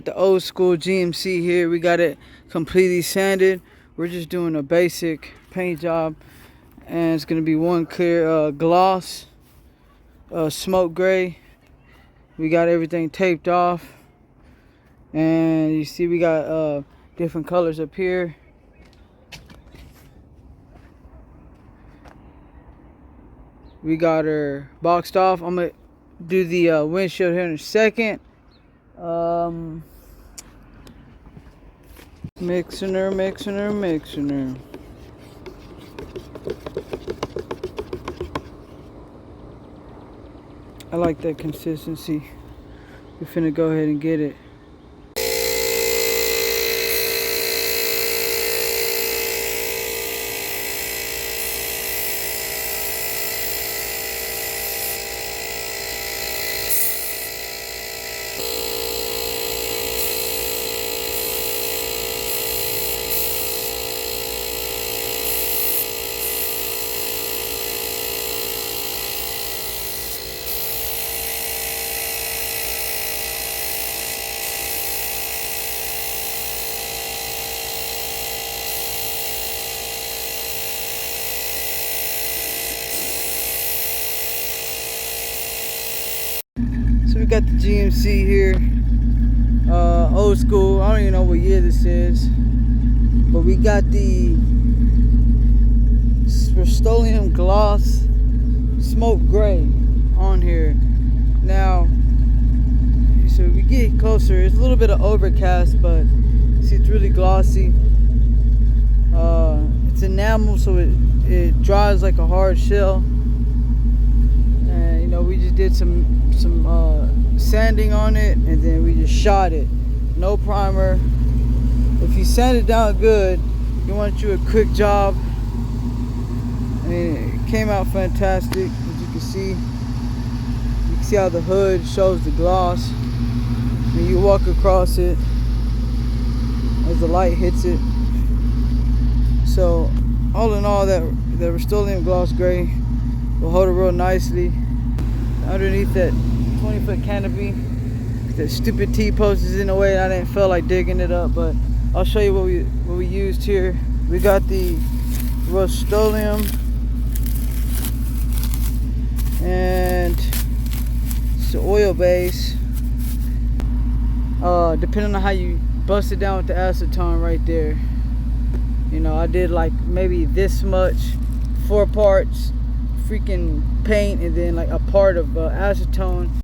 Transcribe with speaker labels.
Speaker 1: the old school GMC here. We got it completely sanded. We're just doing a basic paint job, and it's gonna be one clear gloss, smoke gray. We got everything taped off, and you see we got different colors up here. We got her boxed off. I'm gonna do the windshield here in a second. Mixing her. I like that consistency. We're finna go ahead and get it. So we got the GMC here, old school. I don't even know what year this is, but we got the Rust Oleum gloss smoke gray on here. Now, so we get closer. It's a little bit of overcast, but see it's really glossy. It's enamel, so it dries like a hard shell. And you know, we just did some sanding on it, and then we just shot it. No primer. If you sand it down good, you want you a quick job. I mean, it came out fantastic. As you can see how the hood shows the gloss. When you walk across it, as the light hits it. So, all in all, that Rust Oleum gloss gray will hold it real nicely. Underneath that 20-foot canopy, that stupid T-post is in the way. I didn't feel like digging it up, but I'll show you what we used here. We got the Rust Oleum, and it's the oil base. Depending on how you bust it down with the acetone right there. You know, I did like maybe this much, 4 parts freaking paint, and then like a part of acetone.